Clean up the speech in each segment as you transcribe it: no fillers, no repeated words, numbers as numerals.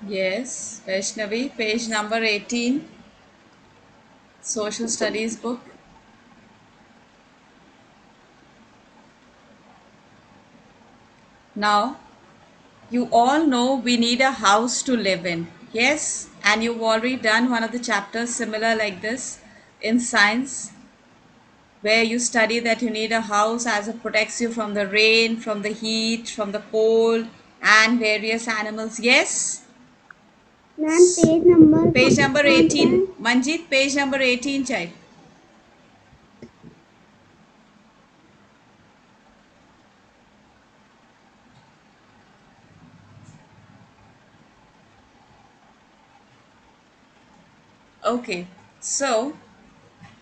Yes, Vaishnavi, page number 18, Social Studies book. Now, you all know we need a house to live in. Yes, and you've already done one of the chapters similar like this in science, where you study that you need a house as it protects you from the rain, from the heat, from the cold, and various animals. Yes, ma'am page number page number कौन सा 18. है? Manjeet, page number 18, child. Okay, so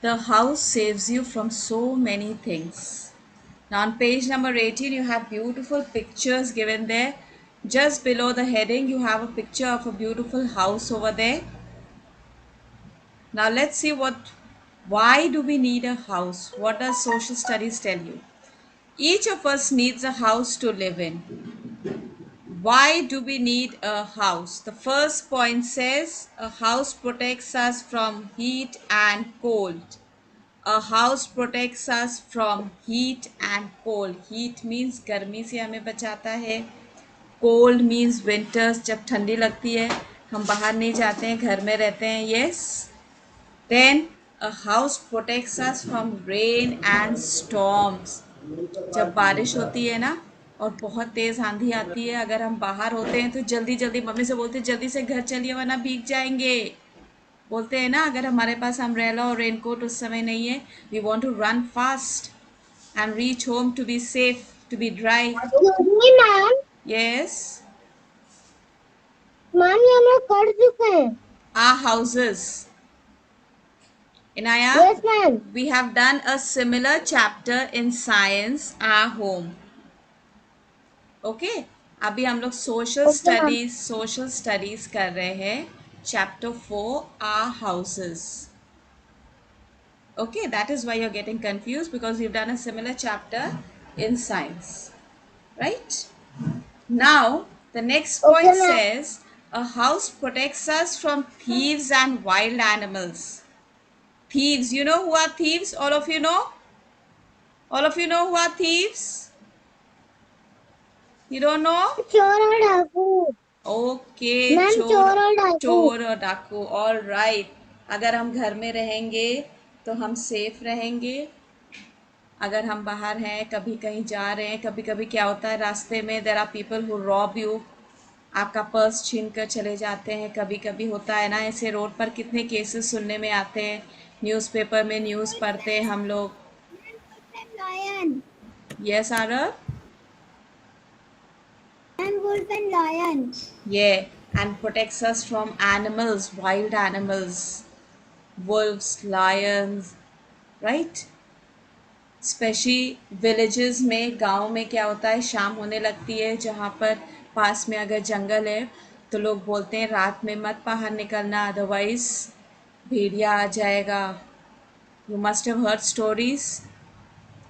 the house saves you from so many things. Now, on page number 18, you have beautiful pictures given there. Just below the heading, you have a picture of a beautiful house over there. Now, let's see why do we need a house? What does social studies tell you? Each of us needs a house to live in. Why do we need a house? The first point says a house protects us from heat and cold. A house protects us from heat and cold. Heat means गर्मी से हमें बचाता है. Cold means winters, जब ठंडी लगती है हम बाहर नहीं जाते हैं, घर में रहते हैं. Yes. Then a house protects us from rain and storms. जब बारिश होती है ना और बहुत तेज आंधी आती है, अगर हम बाहर होते हैं तो जल्दी जल्दी मम्मी से बोलते हैं जल्दी से घर चलिए वरना भीग जाएंगे. बोलते हैं ना, अगर हमारे पास अम्ब्रेला और रेनकोट उस समय नहीं है, we want to run fast and reach home to be safe, to be dry. नहीं मैम यस. मैम ये हम लोग कर चुके हैं. Our houses. Inaya, yes ma'am. we have done a similar chapter in science, our home. Okay, अभी हम लोग ओके मैम. सोशल स्टडीज कर रहे हैं. Chapter 4, our houses. Okay, that is why you're getting confused, because we've done a similar chapter in science, right? Now, the next okay point ma'am. says a house protects us from thieves and wild animals. Thieves, you know who are thieves? All of you know? All of you know who are thieves? You don't know? चोर और डाकू. Okay, ma'am चोर और डाकू. चोर और डाकू. All right. अगर हम घर में रहेंगे तो हम सेफ रहेंगे. अगर हम बाहर हैं, कभी कहीं जा रहे हैं, कभी कभी क्या होता है रास्ते में, there are people who rob you. आपका पर्स छीन कर चले जाते हैं. कभी कभी होता है ना, ऐसे रोड पर कितने केसेस सुनने में आते हैं. न्यूज़पेपर में न्यूज़ पढ़ते हैं हम लोग. Lion. Yes Aarav. Ma'am wolf and lion. Yeah, and protects us from animals, wild animals, wolves, lions, right? Specially villages में, गांव में क्या होता है, शाम होने लगती है, जहाँ पर पास में अगर जंगल है तो लोग बोलते हैं रात में मत बाहर निकलना, अदरवाइज भेड़िया आ जाएगा. You must have heard stories.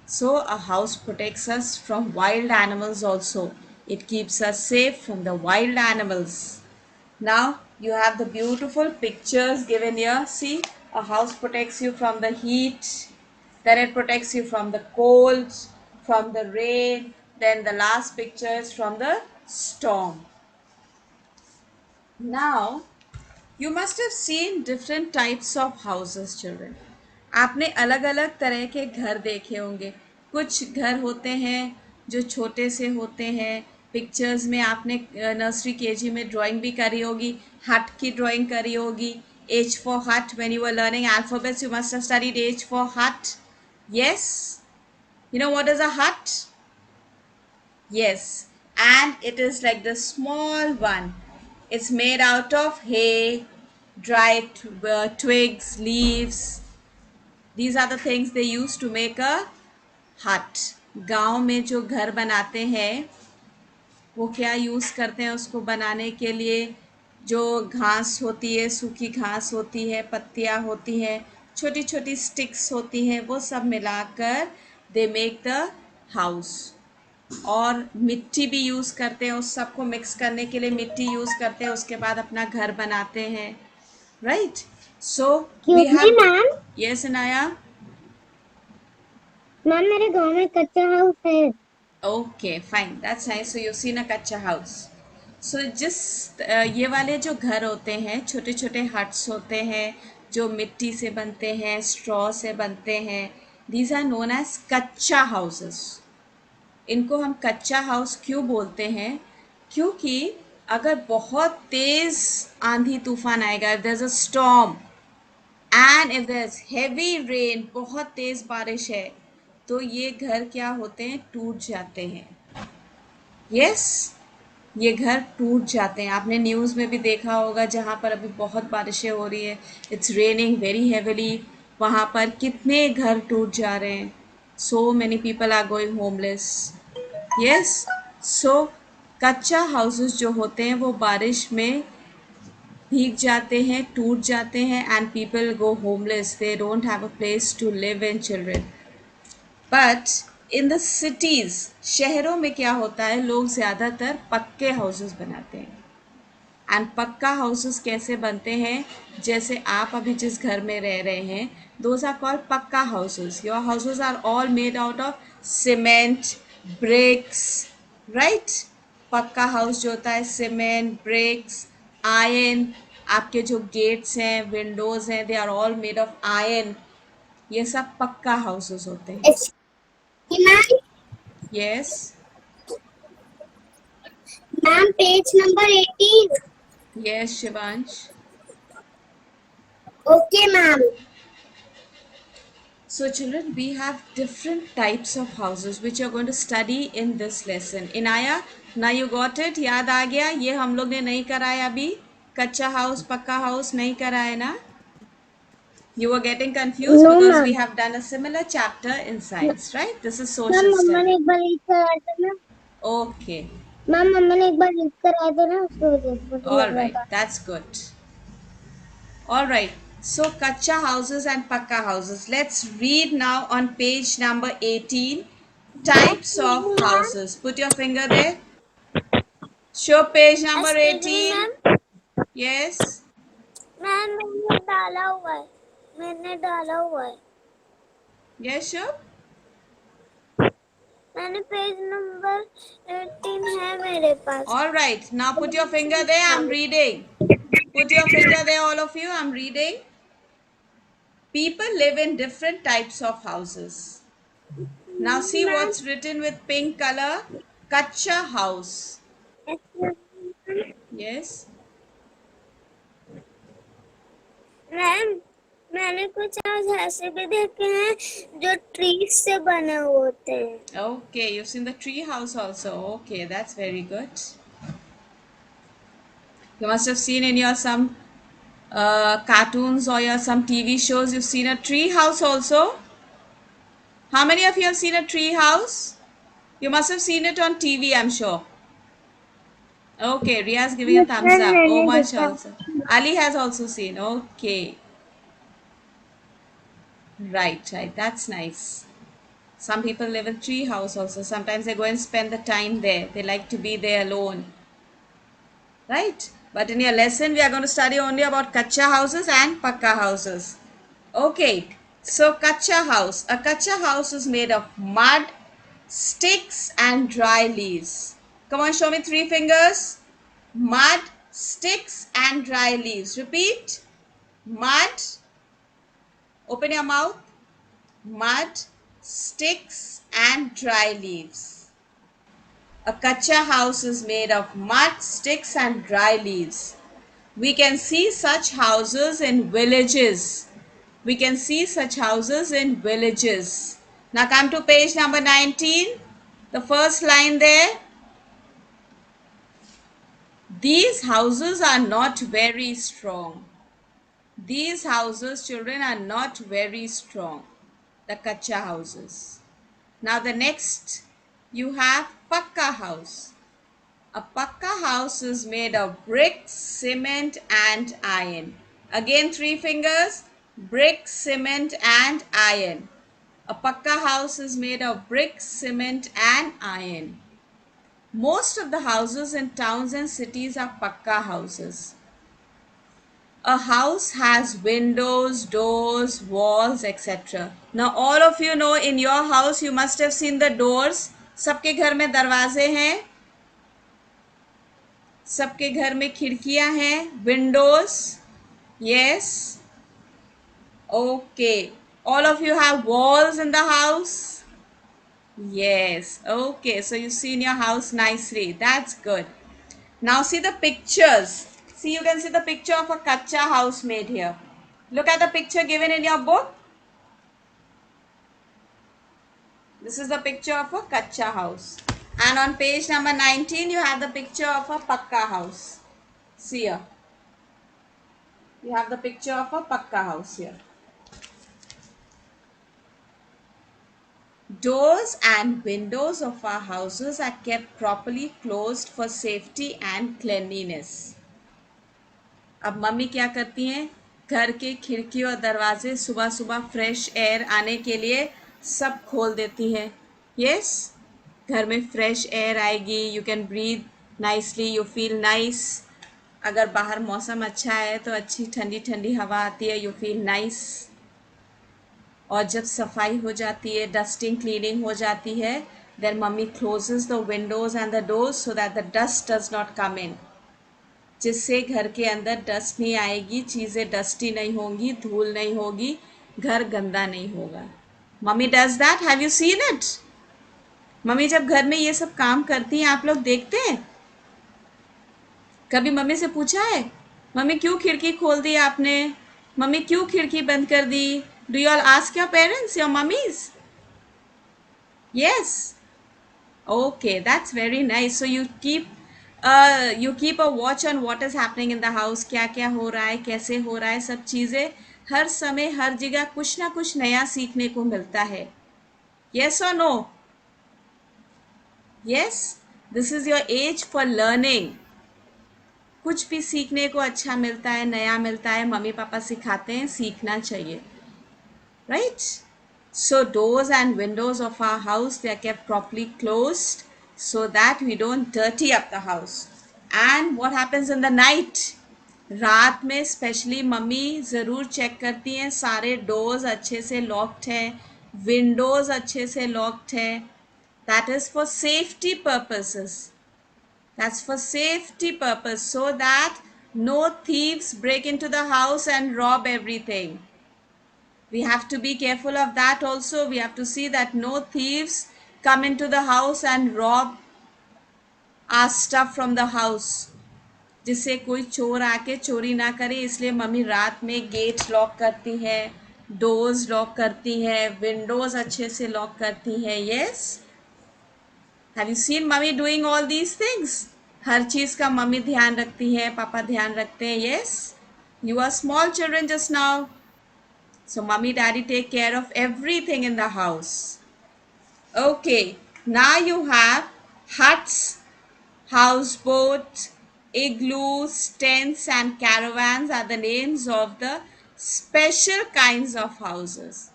So, a house protects us from wild animals also. It keeps us safe from the wild animals. Now, you have the beautiful pictures given here. See, a house protects you from the heat, then it protects you from the cold, from the rain, then the last picture is from the storm. Now, you must have seen different types of houses, children. आपने अलग अलग तरह के घर देखे होंगे. कुछ घर होते हैं जो छोटे से होते हैं. पिक्चर्स में आपने नर्सरी केजी में ड्राइंग भी करी होगी, हट की ड्राइंग करी होगी. H for hut. When you were learning alphabets, you must have studied H for hut. Yes, you know what is a hut? Yes, and it is like the small one. It's made out of hay, dried twigs, leaves. These are the things they use to make a hut. गांव में जो घर बनाते हैं वो क्या use करते हैं उसको बनाने के लिए? जो घास होती है, सूखी घास होती है, पत्तियाँ होती हैं, छोटी छोटी स्टिक्स होती हैं, वो सब मिलाकर दे मेक द हाउस. और मिट्टी भी यूज़ करते हैं, उस सबको मिक्स करने के लिए मिट्टी यूज़ करते हैं, उसके बाद अपना घर बनाते हैं, right? So we Excuse me, have, ma'am. Yes Anaya, ma'am मेरे गांव में कच्चा हाउस है। Okay fine, that's nice, so you seen a kachcha house. सो जिस ये वाले जो घर होते हैं, छोटे छोटे हट्स होते हैं जो मिट्टी से बनते हैं, स्ट्रॉ से बनते हैं, दीज आर नोन एज कच्चा हाउसेस। इनको हम कच्चा हाउस क्यों बोलते हैं? क्योंकि अगर बहुत तेज आंधी तूफान आएगा, if there is a storm and if there is heavy rain, बहुत तेज बारिश है, तो ये घर क्या होते हैं, टूट जाते हैं। यस, ये घर टूट जाते हैं। आपने न्यूज़ में भी देखा होगा, जहाँ पर अभी बहुत बारिशें हो रही है, इट्स रेनिंग वेरी हेविली, वहाँ पर कितने घर टूट जा रहे हैं। So many people are going homeless. Yes, so kachcha houses जो होते हैं वो बारिश में भीग जाते हैं, टूट जाते हैं, and people go homeless, they don't have a place to live in children. But in the cities, शहरों में क्या होता है, लोग ज़्यादातर पक्के हाउसेस बनाते हैं। एंड पक्का हाउसेस कैसे बनते हैं, जैसे आप अभी जिस घर में रह रहे हैं, those are called pucca houses. Your houses are all made out of cement, bricks, right? Pucca house जो होता है, सीमेंट, ब्रिक्स, आयरन, आपके जो गेट्स हैं, विंडोज हैं, they are all made of iron. ये सब पक्का हाउसेस होते हैं। Ma'am yes, ma'am page number 18। Yes Shivansh. Okay ma'am. So children, we have different types of houses which you are going to study in this lesson. Inaya, now you got it? याद आ गया? ये हम लोग ने नहीं करा है अभी, कच्चा हाउस पक्का हाउस नहीं करा है ना? You were getting confused no because we ma'am. have done a similar chapter in science, right? This is ma'am social मम्मा ने study. एक बार रीड कराया था ना। Okay, मैम मम्मा ने एक बार रीड कराया था ना, उसकी वजह से मुझे all लग रहा right, था। that's good. All right, so kacha houses and pakka houses. Let's read now on page number 18. Types of ma'am houses. Put your finger there. Show page number excuse me 18. Ma'am. Yes. Ma'am मैंने डाला हुआ है, मैंने डाला हुआ है। Yes, sure. मैंने page number 18 है मेरे पास। All right. Now put your finger there. I'm reading. Put your finger there, all of you. I'm reading. People live in different types of houses. Now see ma'am what's written with pink color. Kacha house. Yes. Ma'am मैंने कुछ house ऐसे भी देखे हैं जो trees से बने हुए होते हैं। Okay. You've seen the tree house also. Okay. That's very good. You must have seen in your some cartoons or your some TV shows. You've seen a tree house also. How many of you have seen a tree house? You must have seen it on TV, I'm sure. Okay, Ria's giving a thumbs ma'am up. मैंने Omansh देखा। also. Ali has also seen. Okay. Right, right. That's nice. Some people live in tree house also. Sometimes they go and spend the time there. They like to be there alone. Right? But in your lesson, we are going to study only about kacha houses and pakka houses. Okay. So kacha house. A kacha house is made of mud, sticks and dry leaves. Come on, show me three fingers. Mud, sticks and dry leaves. Repeat. Mud, open your mouth. Mud, sticks and dry leaves. A kacha house is made of mud, sticks and dry leaves. We can see such houses in villages. We can see such houses in villages. Now come to page number 19. The first line there. These houses are not very strong. These houses, children, are not very strong. The kacha houses. Now the next, you have pakka house. A pakka house is made of bricks, cement and iron. Again three fingers, brick, cement and iron. A pakka house is made of brick, cement, and iron. Most of the houses in towns and cities are pakka houses. A house has windows, doors, walls, etc. Now all of you know in your house you must have seen the doors. सबके घर में दरवाजे हैं, सबके घर में खिड़कियां हैं, Windows. Yes. Okay. All of you have walls in the house? Yes. Okay. So you see in your house nicely. That's good. Now see the pictures. See, you can see the picture of a kacha house made here. Look at the picture given in your book. This is the picture of a kacha house. And on page number 19, you have the picture of a pakka house. See here. You have the picture of a pakka house here. Doors and windows of our houses are kept properly closed for safety and cleanliness. अब mummy क्या करती हैं, घर के खिड़की और दरवाजे सुबह सुबह फ्रेश एयर आने के लिए सब खोल देती हैं. यस, घर में फ्रेश एयर आएगी, you can breathe nicely, you feel nice. अगर बाहर मौसम अच्छा है तो अच्छी ठंडी ठंडी हवा आती है, यू फील नाइस. और जब सफाई हो जाती है, डस्टिंग क्लीनिंग हो जाती है, then mummy closes the windows and the doors so that the dust does not come in. जिससे घर के अंदर डस्ट नहीं आएगी, चीज़ें डस्टी नहीं होंगी, धूल नहीं होगी, घर गंदा नहीं होगा. Mummy does that. Have you seen it? Mummy जब घर में ये सब काम करती हैं, आप लोग देखते हैं? कभी मम्मी से पूछा है, मम्मी क्यों खिड़की खोल दी आपने, मम्मी क्यों खिड़की बंद कर दी? Do you all ask your parents, your mummies? Yes. Okay, that's very nice. So you keep a watch on what is happening in the house. क्या क्या हो रहा है, कैसे हो रहा है, सब चीज़ें हर समय हर जगह कुछ ना कुछ नया सीखने को मिलता है. यस और no? Yes, this is your age for learning. कुछ भी सीखने को अच्छा मिलता है, नया मिलता है, मम्मी पापा सिखाते हैं, सीखना चाहिए. Right? So doors and windows of our house, they are kept properly closed so that we don't dirty up the house. And what happens in the night? रात में स्पेशली मम्मी ज़रूर check करती हैं सारे डोर्स अच्छे से locked हैं, Windows अच्छे से लॉक्ड हैं. That is for safety purposes. That's for safety purpose, so that no thieves break into the house and rob everything. We have to be careful of that also. We have to see that no thieves come into the house and rob our stuff from the house. जिससे कोई चोर आके चोरी ना करे, इसलिए mummy रात में गेट लॉक करती है, डोर्स लॉक करती है, विंडोज अच्छे से लॉक करती है. Yes, have you seen mummy doing all these things? हर चीज़ का मम्मी ध्यान रखती है, पापा ध्यान रखते हैं. Yes, you are small children just now. So mommy, daddy take care of everything in the house. Okay, now you have huts, houseboat, igloos, tents and caravans are the names of the special kinds of houses.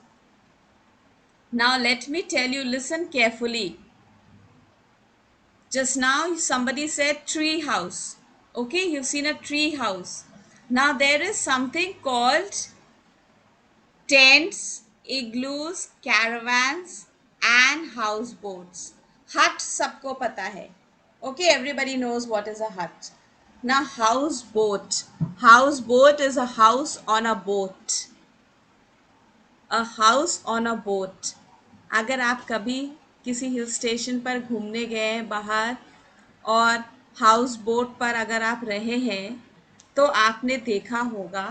Now let me tell you, listen carefully. Just now somebody said tree house. Okay, you've seen a tree house. Now there is something called tents, igloos, caravans and houseboats. Hut सबको पता है. Okay, everybody knows what is a hut. Now houseboat. Houseboat is a house on a boat. A house on a boat. अगर आप कभी किसी hill station पर घूमने गए हैं बाहर और हाउस बोट पर अगर आप रहे हैं तो आपने देखा होगा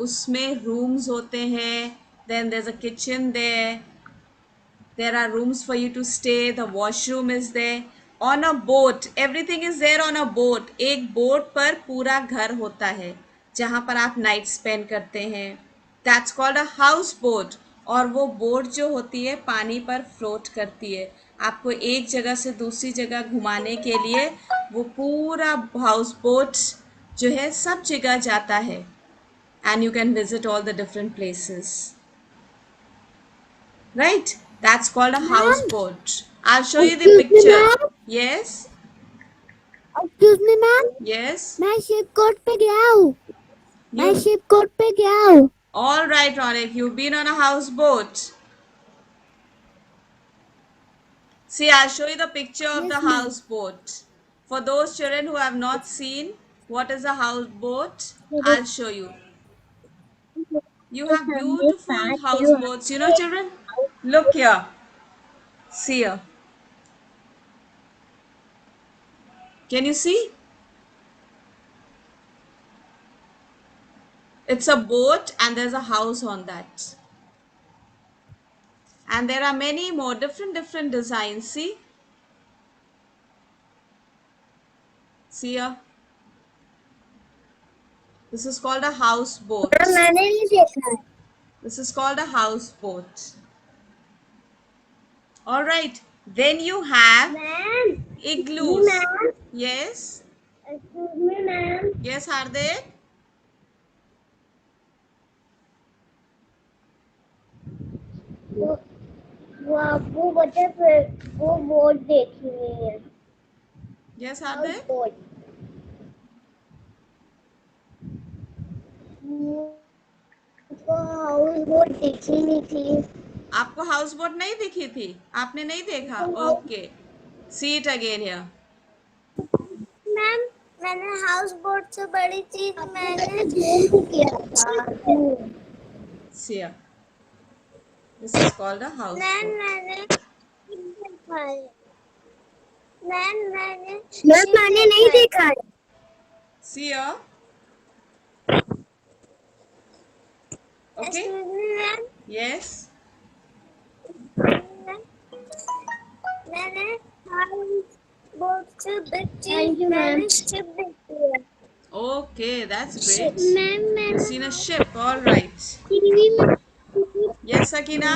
उसमें रूम्स होते हैं, then there's a kitchen there are rooms for you to stay, the washroom is there. On a boat, everything is there on a boat. एक बोट पर पूरा घर होता है जहाँ पर आप नाइट स्पेंड करते हैं. That's called a house boat. और वो बोट जो होती है पानी पर फ्लोट करती है, आपको एक जगह से दूसरी जगह घुमाने के लिए वो पूरा हाउस बोट जो है सब जगह जाता है. And you can visit all the different places. Right? That's called a Ma'am, houseboat. I'll show you the excuse me, picture. ma'am. Yes, excuse me ma'am, yes. मैं शिप कोर्ट पे गया हूँ। मैं You शिप कोर्ट पे गया हूँ। all right, Ronik? You've been on a houseboat. See, I'll show you the picture of the yes ma'am. houseboat. For those children who have not seen what is a houseboat, I'll show you. You have हमने beautiful पाँच houseboats. You know, children? Look here. See here. Can you see? It's a boat and there's a house on that. And there are many more different designs. See here. This is called a ma'am houseboat. मैंने नहीं देखा है। This is called a houseboat. All right. Then you have ma'am, नहीं igloos. Ma'am, Yes. Excuse me ma'am. Yes, are they? वो वो आपको बच्चे पे वो बोर्ड देखी हुई है। Yes, are house they? Board. वो हाउस बोर्ड देखी नहीं थी। आपको हाउस बोट नहीं दिखी थी? आपने नहीं देखा? Okay. See it again here. Ma'am, मैंने हाउस बोट से बड़ी चीज मैंने किया था। See here. This is called a house ma'am boat. मैंने देखा है। मैंने नहीं देखा है। See here. Okay. Excuse me ma'am, Yes. मैंने हाउस बोट से बड़ी चीज मैंने शिप देखी है। Okay, that's ship great. Ma'am You've मैंने seen a ship. All right. TV में Yes, Sakina.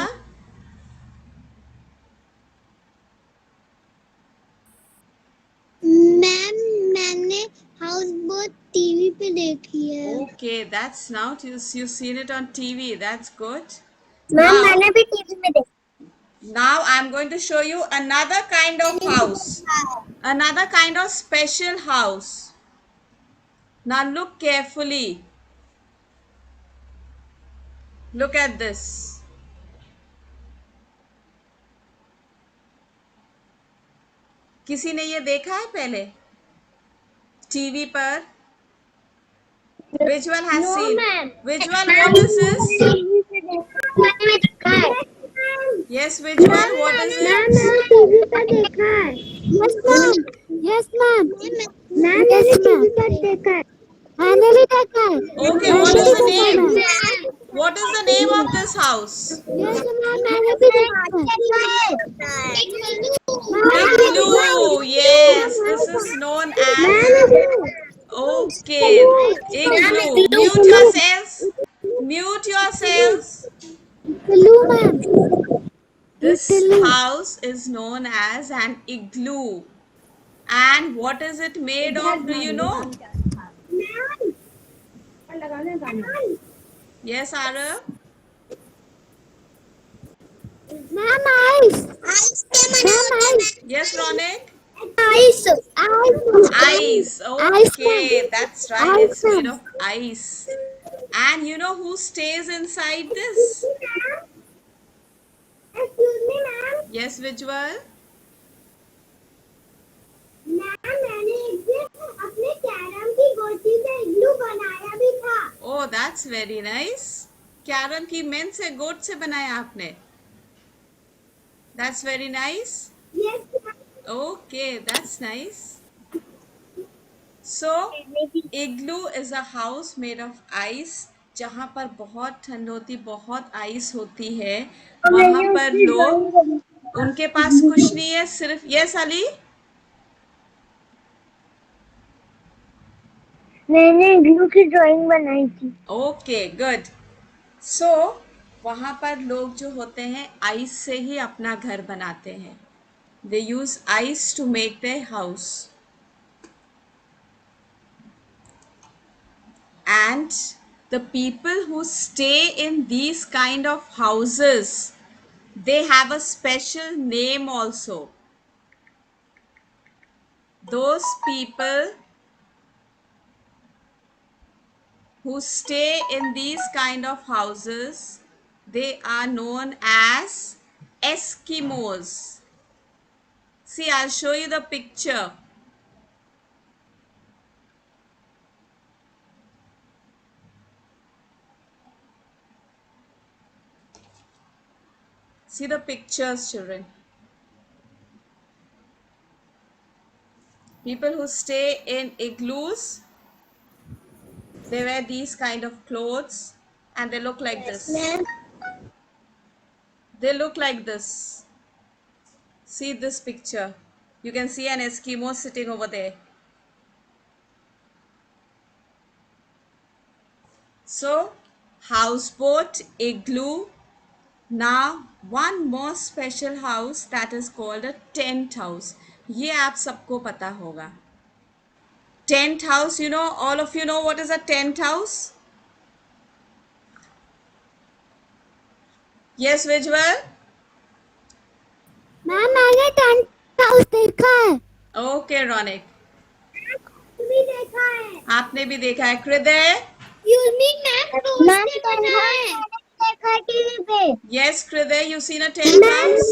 मैम मैंने हाउस बोट टीवी पे देखी है। Okay, that's now you've seen it on TV. That's good. Ma'am Now, मैंने भी टीवी में देखा now I'm going to show you another kind of house. Another kind of special house. Now look carefully. Look at this. किसी ने ये देखा है पहले टीवी पर? Which one has no seen? Ma'am. Which one? What is this? TV पे देखा है। Yes, which one? What is ma'am it? मैंने टीवी पर देखा है। Yes ma'am, yes ma'am, ma'am मैंने टीवी पर देखा है। मैंने भी देखा है। Okay, मैंने what भी is the देखा है name? Ma'am. What is the name of this house? Yes ma'am, मैंने भी देखा है। Igloo. Yes, this is known as. Ma'am Okay, igloo. Mute yourselves. Mute yourselves. Igloo ma'am, This igloo house is known as an igloo. And what is it made of? Do you know? Yes, Arav? Ma'am ice, ma'am ice, Yes, Ronik? Ice, ice, Ice. Okay, that's right. It's made of ice. And you know who stays inside this? Excuse me ma'am, Yes, Vijwal? Ma'am मैंने एक दिन अपने carrom की गोटी से इग्लू बनाया भी था। Oh, that's very nice. Carrom की मेन से गोट से बनाया आपने? That's very nice. Yes Okay, that's nice. So, igloo is a house made of ice. जहाँ पर बहुत ठंड होती, बहुत आइस होती है, वहां पर लोग, उनके पास कुछ नहीं है, सिर्फ यस अली, मैंने इग्लू की ड्राइंग बनाई थी। Okay good. सो वहां पर लोग जो होते हैं आइस से ही अपना घर बनाते हैं. They use ice to make their house. And the people who stay in these kind of houses, They have a special name also. Those people who stay in these kind of houses, they are known as Eskimos. See, I'll show you the picture. See the pictures, children. People who stay in igloos, they wear these kind of clothes and they look like Yes, this. ma'am. They look like this. See this picture. You can see an Eskimo sitting over there. So, houseboat, igloo. Now, one more special house that is called a tent house. ये आप सबको पता होगा. Tent house, you know, all of you know what is a tent house? Yes, Vijwal? Ma'am मैंने tent house देखा है. Okay, Ronik. भी देखा है. आपने भी देखा है. Hriday? यूनिक मैम रोज पे बना है. देखा है टीवी पे. Yes, Hriday, you seen a tent house?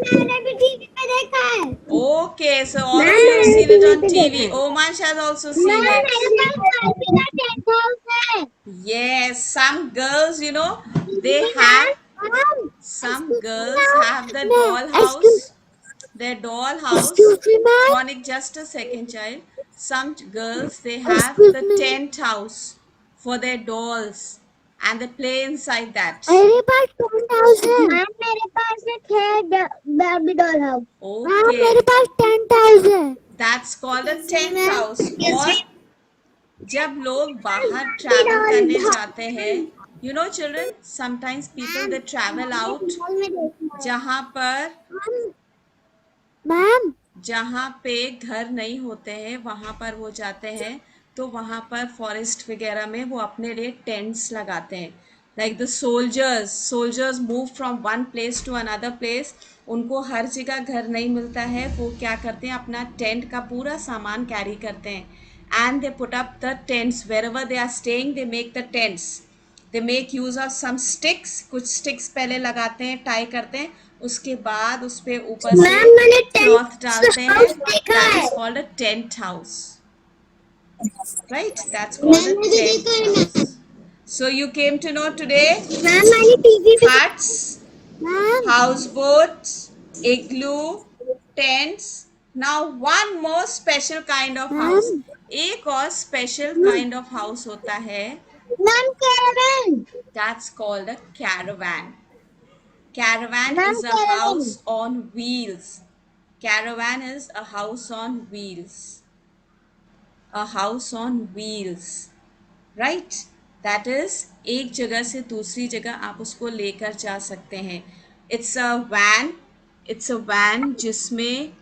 मैंने भी टीवी पे देखा है. Okay, so all of you have seen it on TV. Omansh has also seen it. मेरे पास घर भी ना टेंट हाउस है. Yes, some girls, you know, they have some girls have the doll house. Their doll house. Excuse me, ma'am. Ronik, just a second, child. Some girls they have Excuse the me. tent house for their dolls, and they play inside that. मेरे पास tent house है. Ma'am मेरे पास एक है baby doll house. Ma'am मेरे Okay, पास tent house है. that's called a tent house. और जब लोग बाहर ट्रैवल करने जाते हैं, you know children, sometimes people they travel out जहाँ पर मैम जहाँ पे घर नहीं होते हैं वहाँ पर वो जाते हैं, तो वहाँ पर फॉरेस्ट वगैरह में वो अपने लिए टेंट्स लगाते हैं. Like the soldiers move from one place to another place. उनको हर जगह घर नहीं मिलता है, वो क्या करते हैं अपना टेंट का पूरा सामान कैरी करते हैं and they put up the tents wherever they are staying. They make the tents. They make use of some sticks. कुछ स्टिक्स पहले लगाते हैं, टाई करते हैं, उसके बाद उस पे ऊपर से मैम मैंने क्लॉथ टेंट डालते हैं. हाउस देखा That है. is called a tent house, right? That's called a tent house. So you came to know today ma'am मैंने टीवी पे. huts, ma'am houseboats, igloo, tents. Now one more special kind of house. एक और special kind of house होता है. Ma'am caravan. That's called a caravan. Caravan Ma'am, is a caravan. house on wheels. Caravan is a house on wheels. A house on wheels. Right? That is एक जगह से दूसरी जगह आप उसको लेकर जा सकते हैं. It's a van. It's a van जिसमें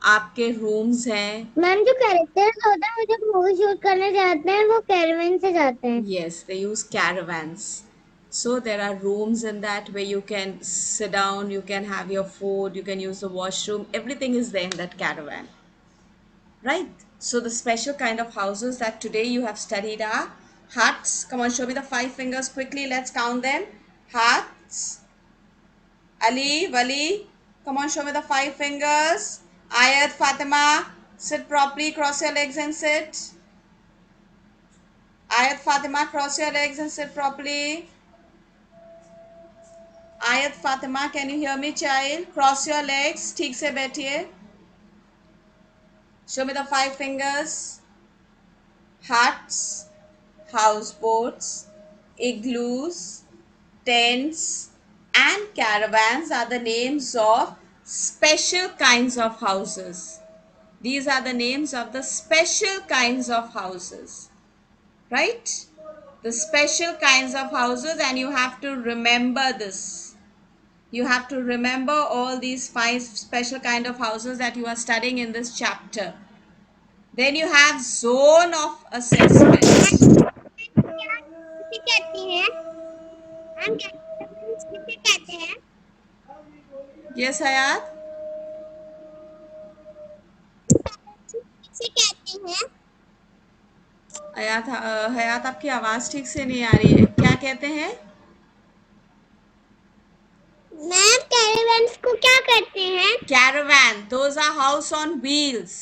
आपके रूम्स हैं. मैम जो कैरेक्टर्स होते हैं वो जब मूवी शूट करने जाते हैं वो कैरवन से जाते हैं. Yes, they use caravans. So there are rooms in that where you can sit down, you can have your food, you can use the washroom. Everything is there in that caravan. Right? So the special kind of houses that today you have studied are huts. Come on, show me the 5 fingers quickly. Let's count them. Huts. Ali, Wali. Come on, show me the 5 fingers. Ayat, Fatima. Sit properly, cross your legs and sit. Ayat, Fatima, cross your legs and sit properly. Ayat, Fatima, can you hear me, child? Cross your legs. ठीक से बैठिए. Show me the 5 fingers. Huts, houseboats, igloos, tents, and caravans are the names of special kinds of houses. These are the names of the special kinds of houses. Right? The special kinds of houses, and you have to remember this. You have to remember all these 5 special kind of houses that you are studying in this chapter. Then you have zone of assessment. कहती हैं. Ma'am किसे कहते हैं? Yes, Hayat. किसे कहते हैं? हयात आपकी आवाज ठीक से नहीं आ रही है, क्या कहते हैं? मैम कैरेवन्स को क्या कहते हैं? Caravan, those are house on wheels.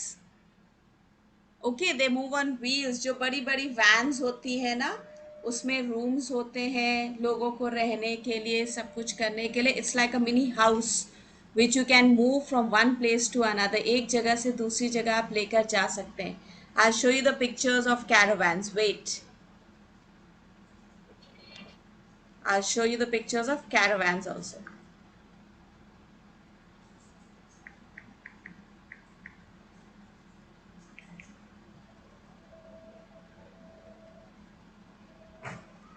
Okay, they move on wheels. जो बड़ी बड़ी वैन्स होती है ना, उसमें रूम्स होते हैं लोगों को रहने के लिए, सब कुछ करने के लिए। It's like a mini house which you can move from one place to another. एक जगह से दूसरी जगह आप लेकर जा सकते हैं। I show you the pictures of caravans, wait, I show you the pictures of caravans also.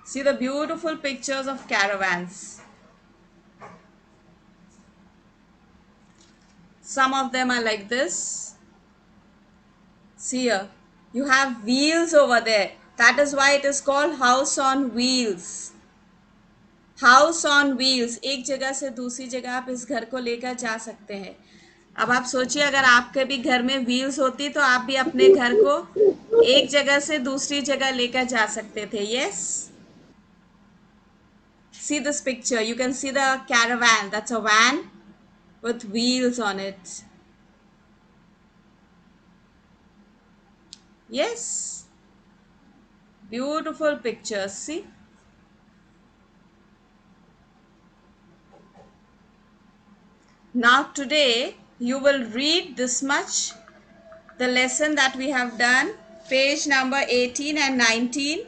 See the beautiful pictures of caravans. Some of them are like this. See here, you have wheels over there. That is why it is called house on wheels. House on wheels, एक जगह से दूसरी जगह आप इस घर को लेकर जा सकते हैं। अब आप सोचिए, अगर आपके भी घर में व्हील्स होती तो आप भी अपने घर को एक जगह से दूसरी जगह लेकर जा सकते थे। Yes, see this picture, you can see the caravan, that's a van with wheels on it. Yes, beautiful pictures. See, now today you will read this much, the lesson that we have done, page number 18 and 19.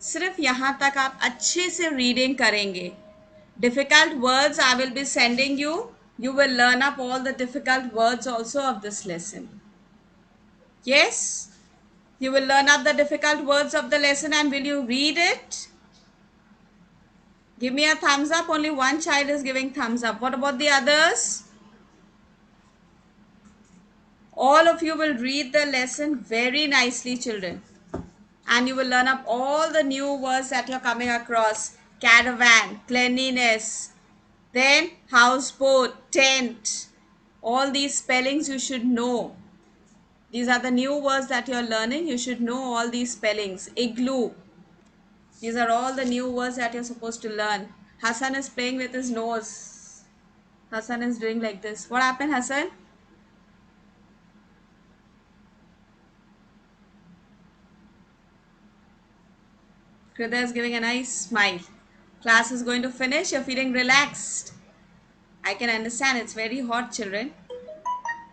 सिर्फ यहाँ तक आप अच्छे से reading करेंगे। Difficult words I will be sending you. You will learn up all the difficult words also of this lesson. Yes, you will learn up the difficult words of the lesson, and will you read it? Give me a thumbs up. Only one child is giving thumbs up. What about the others? All of you will read the lesson very nicely, children. And you will learn up all the new words that you're coming across. Caravan, cleanliness, then houseboat, tent. All these spellings you should know. These are the new words that you're learning. You should know all these spellings. Igloo. These are all the new words that you're supposed to learn. Hassan is playing with his nose. Hassan is doing like this. What happened, Hassan? Krida is giving a nice smile. Class is going to finish. You're feeling relaxed. I can understand it's very hot, children.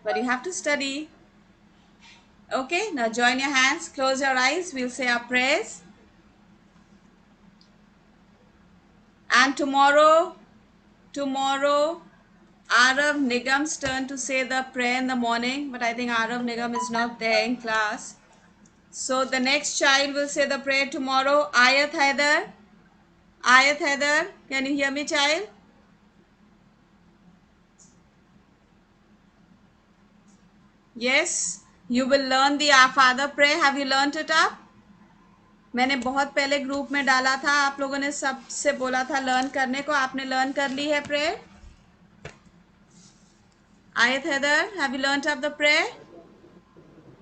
But you have to study. Okay, now join your hands. Close your eyes. We'll say our prayers. And tomorrow, Arav Nigam's turn to say the prayer in the morning. But I think Arav Nigam is not there in class. So the next child will say the prayer tomorrow. Ayat Haider. Ayat Haider, can you hear me, child? Yes, you will learn the Our Father prayer. Have you learnt it up? मैंने बहुत पहले group में डाला था, आप लोगों ने सबसे बोला था लर्न करने को। आपने लर्न कर ली है prayer? Ayat Haider, have you learnt up the prayer?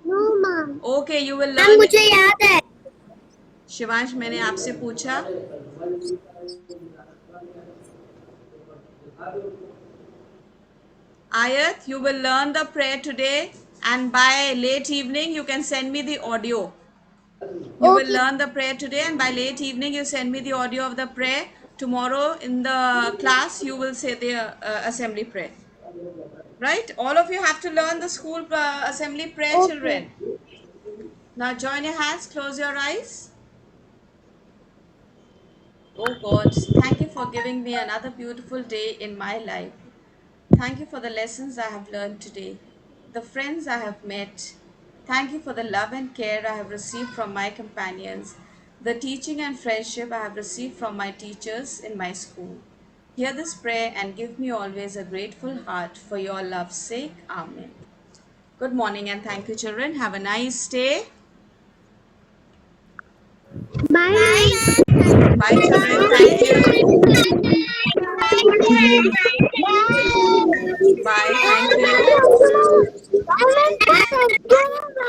No, ma'am. Okay, you will ma'am learn. मुझे याद है। शिवांश, मैंने आपसे पूछा। Ayat, you will learn the prayer today, and by late evening you can send me the audio. You will learn the prayer today, and by late evening you send me the audio of the prayer. Tomorrow in the class you will say the assembly prayer. Right? All of you have to learn the school assembly prayer, Okay. children. Now join your hands, close your eyes. Oh God, thank you for giving me another beautiful day in my life. Thank you for the lessons I have learned today, the friends I have met. Thank you for the love and care I have received from my companions, the teaching and friendship I have received from my teachers in my school. Hear this prayer and give me always a grateful heart for your love's sake. Amen. Good morning and thank you, children. Have a nice day. Bye. Bye, children. Thank you. Bye. Bye. Thank you.